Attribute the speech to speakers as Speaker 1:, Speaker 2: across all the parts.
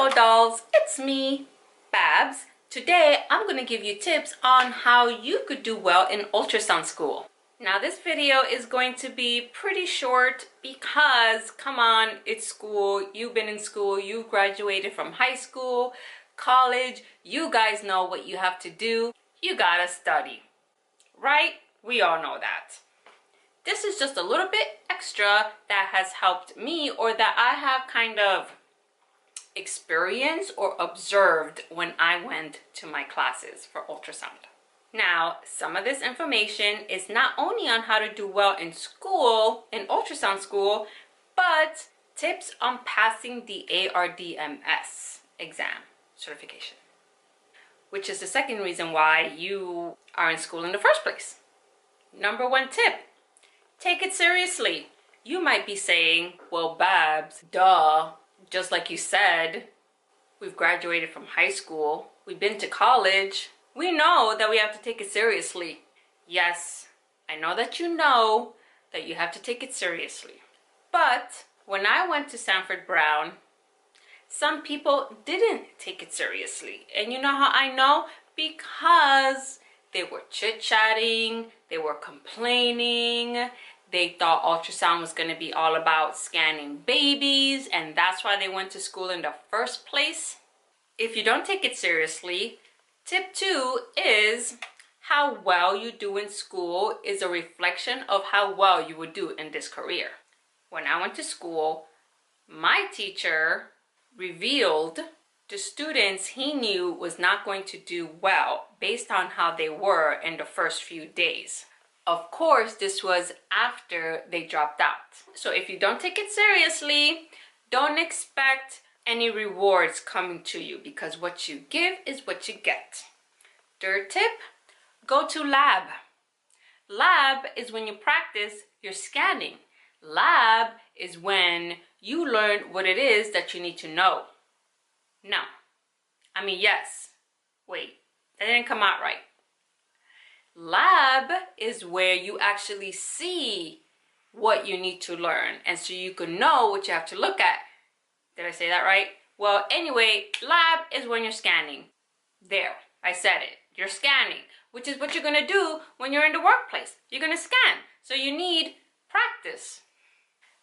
Speaker 1: Hello dolls, it's me, Babs. Today I'm going to give you tips on how you could do well in ultrasound school. Now this video is going to be pretty short because, come on, it's school. You've been in school, you graduated from high school, college. You guys know what you have to do. You gotta study, right? We all know that. This is just a little bit extra that has helped me, or that I have kind of experienced or observed when I went to my classes for ultrasound. Now, some of this information is not only on how to do well in school, in ultrasound school, but tips on passing the ARDMS exam certification, which is the second reason why you are in school in the first place. Number one tip, take it seriously. You might be saying, well, Babs, duh. Just like you said, we've graduated from high school, we've been to college, we know that we have to take it seriously. Yes, I know that you have to take it seriously. But when I went to Sanford Brown, some people didn't take it seriously. And you know how I know? Because they were chit-chatting, they were complaining. They thought ultrasound was going to be all about scanning babies, and that's why they went to school in the first place. If you don't take it seriously, tip 2 is how well you do in school is a reflection of how well you would do in this career. When I went to school, my teacher revealed the students he knew was not going to do well based on how they were in the first few days. Of course, this was after they dropped out. So if you don't take it seriously, don't expect any rewards coming to you, because what you give is what you get. Third tip, go to lab. Lab is when you practice your scanning. Lab is when you learn what it is that you need to know. No. Yes. Wait, that didn't come out right. Lab is where you actually see what you need to learn, and so you can know what you have to look at. Did I say that right? Well, anyway, lab is when you're scanning. There, I said it. You're scanning, which is what you're going to do when you're in the workplace. You're going to scan, so you need practice.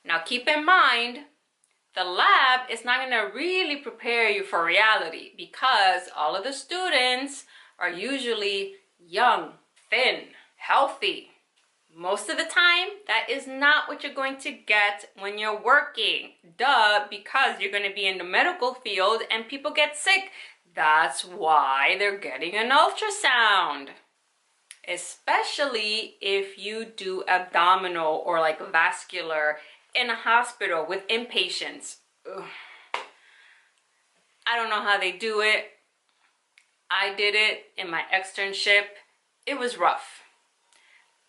Speaker 1: Now keep in mind, the lab is not going to really prepare you for reality, because all of the students are usually young, thin, healthy. Most of the time, that is not what you're going to get when you're working. Duh, because you're going to be in the medical field and people get sick. That's why they're getting an ultrasound. Especially if you do abdominal or like vascular in a hospital with inpatients. Ugh. I don't know how they do it. I did it in my externship. It was rough.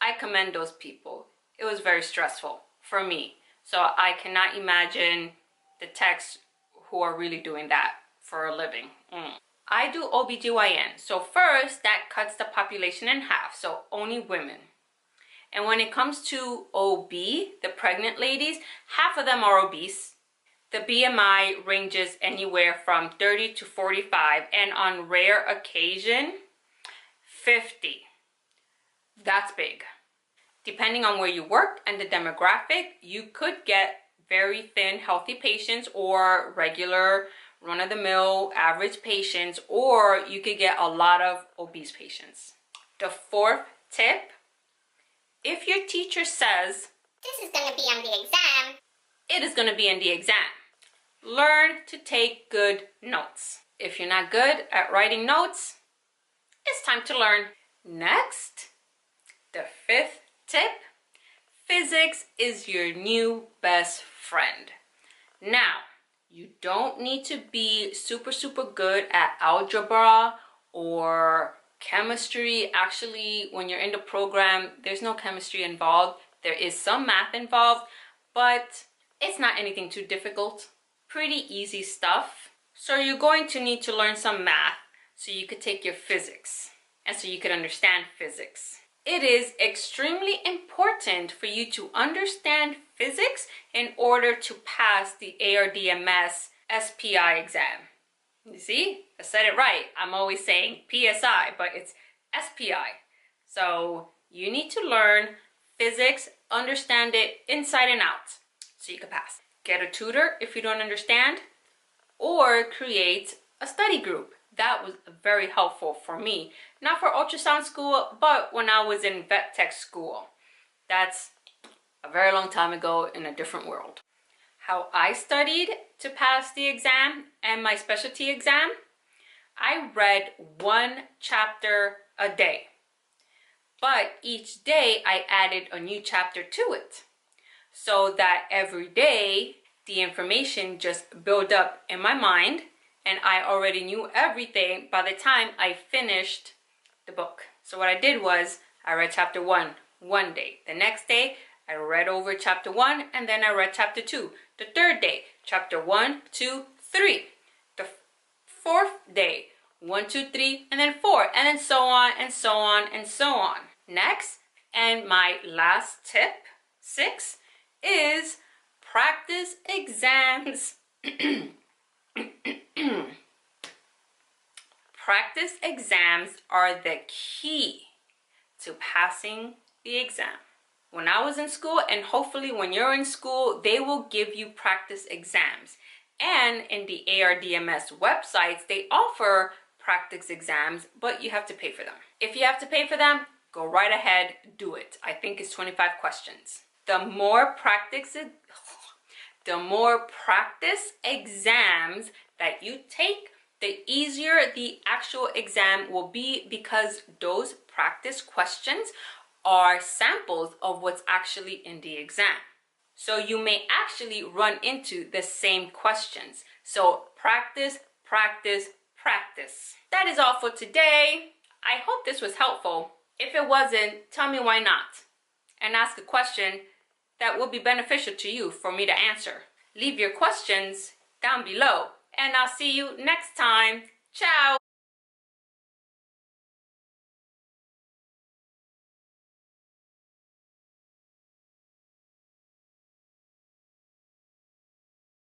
Speaker 1: I commend those people. It was very stressful for me. So I cannot imagine the techs who are really doing that for a living. I do OBGYN. So first, that cuts the population in half. So only women. And when it comes to OB, the pregnant ladies, half of them are obese. The BMI ranges anywhere from 30 to 45. And on rare occasion, 50. That's big. Depending on where you work and the demographic, you could get very thin, healthy patients, or regular run-of-the-mill average patients, or you could get a lot of obese patients. The fourth tip, if your teacher says, this is going to be on the exam, it is going to be in the exam. Learn to take good notes. If you're not good at writing notes, it's time to learn. Next, the fifth tip, physics is your new best friend. Now, you don't need to be super good at algebra or chemistry. Actually, when you're in the program, there's no chemistry involved. There is some math involved, but it's not anything too difficult. Pretty easy stuff. So you're going to need to learn some math so you could take your physics and so you could understand physics. It is extremely important for you to understand physics in order to pass the ARDMS SPI exam. You see, I said it right. I'm always saying PSI, but it's SPI. So you need to learn physics, understand it inside and out, so you can pass. Get a tutor if you don't understand, or create a study group. That was very helpful for me. Not for ultrasound school, but when I was in vet tech school. That's a very long time ago in a different world. How I studied to pass the exam and my specialty exam, I read 1 chapter a day. But each day I added a new chapter to it, so that every day the information just built up in my mind and I already knew everything by the time I finished the book. So what I did was I read chapter 1 one day. The next day I read over chapter 1 and then I read chapter 2. The third day, chapter 1, 2, 3. The fourth day, 1, 2, 3, and then 4, and then so on and so on and so on. Next, and my last tip, 6, is practice exams. Practice exams are the key to passing the exam. When I was in school, and hopefully when you're in school, they will give you practice exams. And in the ARDMS websites, they offer practice exams, but you have to pay for them. If you have to pay for them, go right ahead, do it. I think it's 25 questions. The more practice exams that you take, the easier the actual exam will be, because those practice questions are samples of what's actually in the exam. So you may actually run into the same questions. So practice, practice, practice. That is all for today. I hope this was helpful. If it wasn't, tell me why not, and ask a question that will be beneficial to you for me to answer. Leave your questions down below, and I'll see you next time. Ciao!